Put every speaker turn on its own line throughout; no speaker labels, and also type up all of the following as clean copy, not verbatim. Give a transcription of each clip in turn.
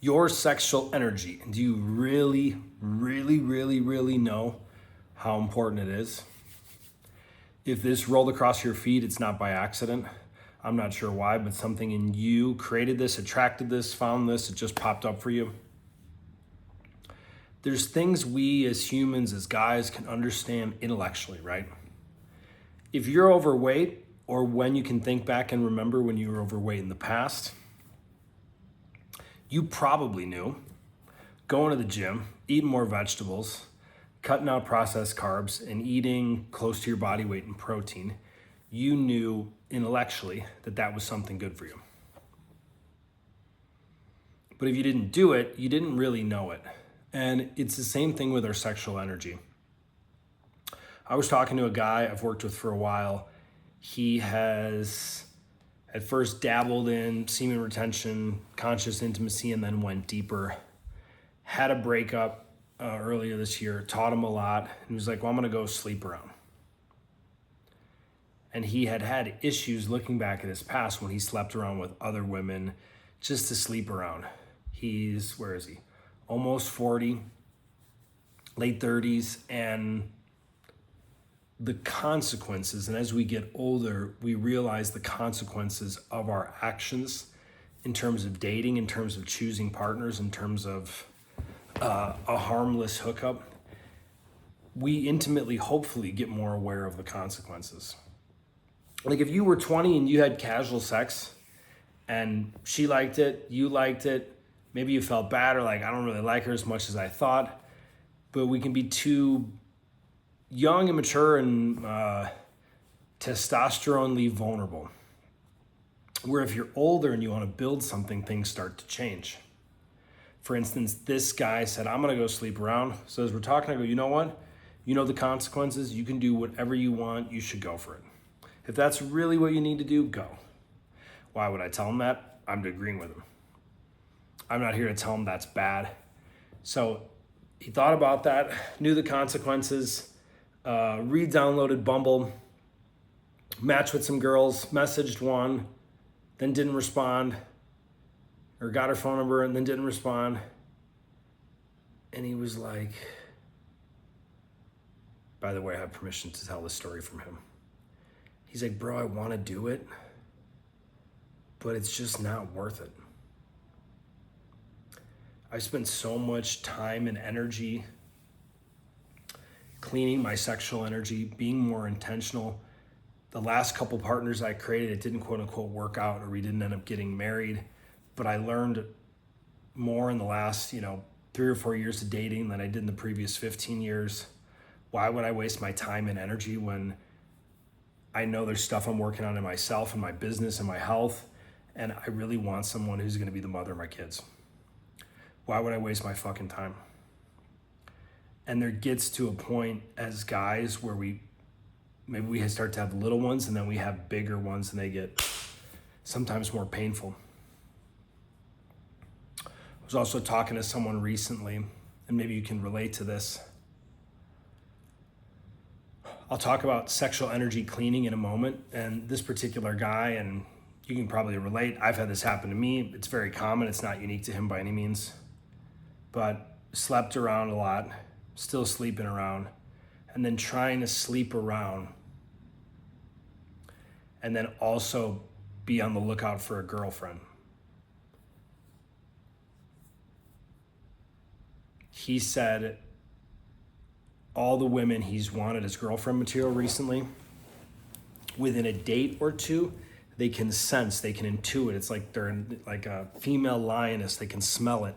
Your sexual energy. Do you really, really, really, really know how important it is? If this rolled across your feed, it's not by accident. I'm not sure why, but something in you created this, attracted this, found this, it just popped up for you. There's things we as humans, as guys, can understand intellectually, right? If you're overweight, or when you can think back and remember when you were overweight in the past, you probably knew going to the gym, eating more vegetables, cutting out processed carbs, and eating close to your body weight in protein, you knew intellectually that that was something good for you. But if you didn't do it, you didn't really know it. And it's the same thing with our sexual energy. I was talking to a guy I've worked with for a while. He has at first dabbled in semen retention, conscious intimacy, and then went deeper. Had a breakup earlier this year, taught him a lot, and he was like, well, I'm gonna go sleep around. And he had issues looking back at his past when he slept around with other women just to sleep around. Where is he? Almost 40, late 30s, and the consequences, and as we get older, we realize the consequences of our actions in terms of dating, in terms of choosing partners, in terms of a harmless hookup. We intimately, hopefully, get more aware of the consequences. Like if you were 20 and you had casual sex and she liked it, you liked it, maybe you felt bad or like, I don't really like her as much as I thought, but we can be too young and mature and testosterone-ly vulnerable. Where if you're older and you want to build something, things start to change. For instance, this guy said, I'm going to go sleep around. So as we're talking, I go, you know what? You know the consequences. You can do whatever you want. You should go for it. If that's really what you need to do, go. Why would I tell him that? I'm agreeing with him. I'm not here to tell him that's bad. So he thought about that, knew the consequences, re-downloaded Bumble, matched with some girls, messaged one, then didn't respond, or got her phone number and then didn't respond. And he was like, by the way, I have permission to tell this story from him. He's like, bro, I want to do it, but it's just not worth it. I spent so much time and energy cleaning my sexual energy, being more intentional. The last couple partners I created, it didn't quote unquote work out, or we didn't end up getting married, but I learned more in the last, 3 or 4 years of dating than I did in the previous 15 years. Why would I waste my time and energy when I know there's stuff I'm working on in myself and my business and my health, and I really want someone who's gonna be the mother of my kids? Why would I waste my fucking time? And there gets to a point as guys where maybe we start to have little ones and then we have bigger ones and they get sometimes more painful. I was also talking to someone recently, and maybe you can relate to this. I'll talk about sexual energy cleaning in a moment, and this particular guy, and you can probably relate, I've had this happen to me. It's very common, it's not unique to him by any means, but slept around a lot, still sleeping around, and then trying to sleep around, and then also be on the lookout for a girlfriend. He said all the women he's wanted as girlfriend material recently, within a date or two, they can sense, they can intuit. It's like they're like a female lioness. They can smell it,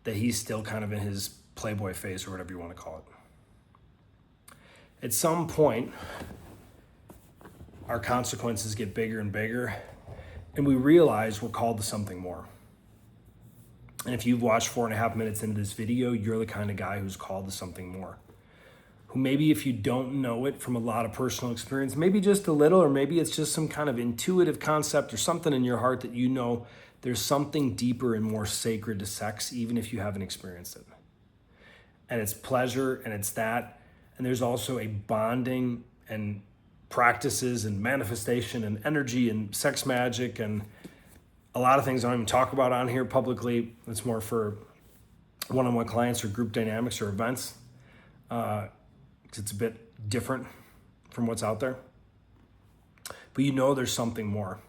that he's still kind of in his playboy phase or whatever you want to call it. At some point, our consequences get bigger and bigger, and we realize we're called to something more. And if you've watched 4.5 minutes into this video, you're the kind of guy who's called to something more. Who maybe if you don't know it from a lot of personal experience, maybe just a little, or maybe it's just some kind of intuitive concept or something in your heart that you know there's something deeper and more sacred to sex, even if you haven't experienced it. And it's pleasure, and it's that. And there's also a bonding and practices and manifestation and energy and sex magic and A lot of things I don't even talk about on here publicly. It's more for one-on-one clients or group dynamics or events. 'Cause it's a bit different from what's out there. But you know there's something more.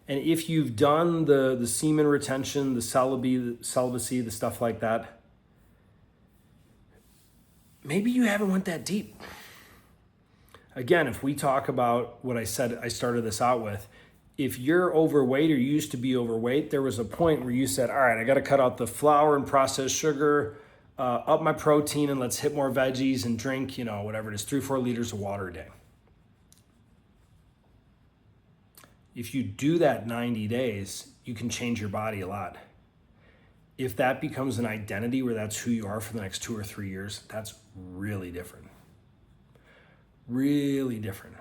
And if you've done the semen retention, the celibacy, the stuff like that, maybe you haven't went that deep. Again, if we talk about what I said, I started this out with, if you're overweight or you used to be overweight, there was a point where you said, all right, I got to cut out the flour and processed sugar, up my protein, and let's hit more veggies and drink, whatever it is, 3-4 liters of water a day. If you do that 90 days, you can change your body a lot. If that becomes an identity where that's who you are for the next 2 or 3 years, that's really different. Really different.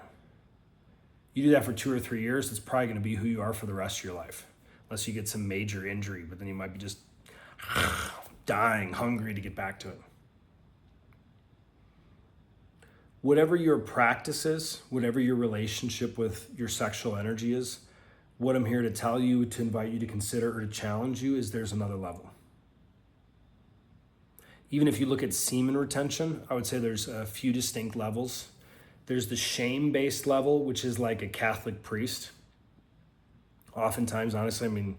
You do that for 2 or 3 years, it's probably going to be who you are for the rest of your life, unless you get some major injury, but then you might be just dying, hungry to get back to it. Whatever your practice is, whatever your relationship with your sexual energy is, what I'm here to tell you, to invite you to consider or to challenge you is there's another level. Even if you look at semen retention, I would say there's a few distinct levels. There's the shame-based level, which is like a Catholic priest. Oftentimes, honestly,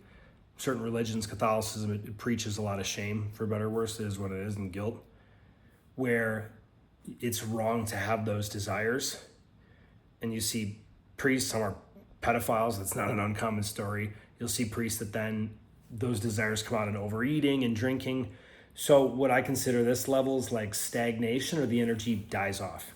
certain religions, Catholicism, it preaches a lot of shame, for better or worse, it is what it is, and guilt, where it's wrong to have those desires. And you see priests, some are pedophiles, that's not an uncommon story. You'll see priests that then those desires come out in overeating and drinking. So what I consider this level is like stagnation, or the energy dies off.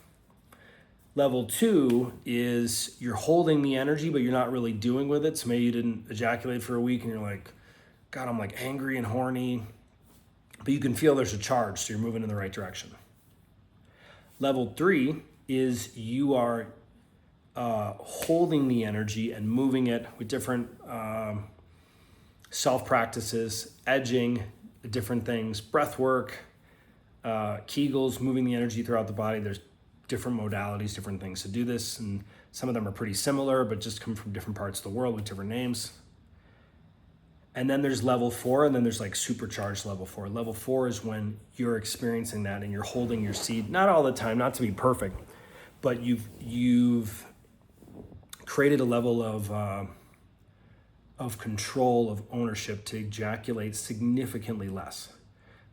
Level 2 is you're holding the energy, but you're not really doing with it. So maybe you didn't ejaculate for a week and you're like, God, I'm like angry and horny. But you can feel there's a charge, so you're moving in the right direction. Level 3 is you are holding the energy and moving it with different self-practices, edging, different things, breath work, Kegels, moving the energy throughout the body. There's different modalities, different things to do this, and some of them are pretty similar, but just come from different parts of the world with different names. And then there's level 4, and then there's like supercharged level 4. Level 4 is when you're experiencing that and you're holding your seed, not all the time, not to be perfect, but you've created a level of control, of ownership to ejaculate significantly less.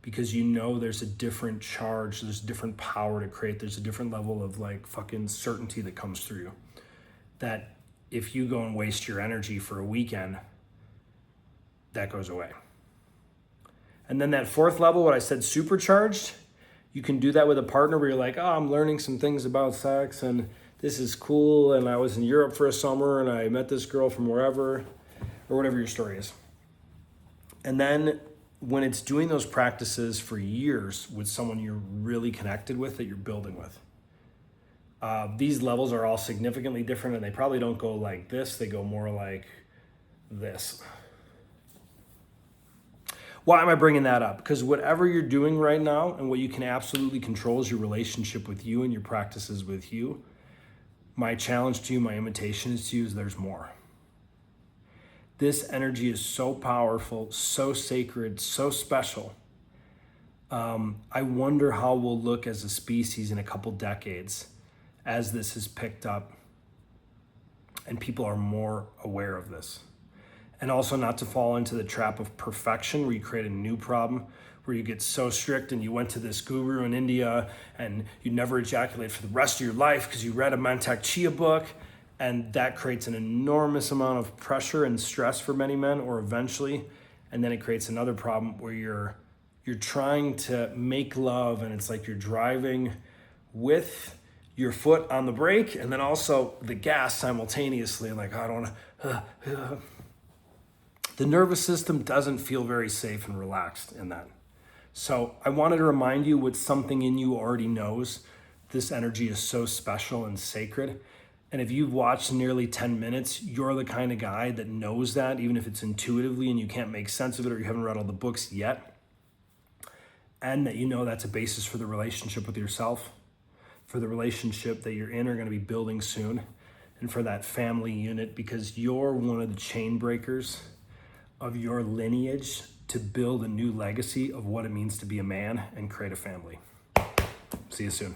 Because there's a different charge, there's a different power to create, there's a different level of like fucking certainty that comes through you. That if you go and waste your energy for a weekend, that goes away. And then that 4th level, what I said, supercharged, you can do that with a partner where you're like, oh, I'm learning some things about sex and this is cool, and I was in Europe for a summer and I met this girl from wherever, or whatever your story is. And then when it's doing those practices for years with someone you're really connected with, that you're building with, these levels are all significantly different, and they probably don't go like this, they go more like this. Why am I bringing that up? Because whatever you're doing right now and what you can absolutely control is your relationship with you and your practices with you. My challenge to you, my invitation is to you, is there's more. This energy is so powerful, so sacred, so special. I wonder how we'll look as a species in a couple decades as this is picked up and people are more aware of this. And also not to fall into the trap of perfection where you create a new problem, where you get so strict and you went to this guru in India and you never ejaculate for the rest of your life because you read a Mantak Chia book. And that creates an enormous amount of pressure and stress for many men, or eventually, and then it creates another problem where you're trying to make love, and it's like you're driving with your foot on the brake and then also the gas simultaneously. Like, I don't want The nervous system doesn't feel very safe and relaxed in that. So I wanted to remind you what something in you already knows. This energy is so special and sacred. And if you've watched nearly 10 minutes, you're the kind of guy that knows that, even if it's intuitively and you can't make sense of it or you haven't read all the books yet. And that that's a basis for the relationship with yourself, for the relationship that you're in or going to be building soon. and for that family unit, because you're one of the chain breakers of your lineage to build a new legacy of what it means to be a man and create a family. See you soon.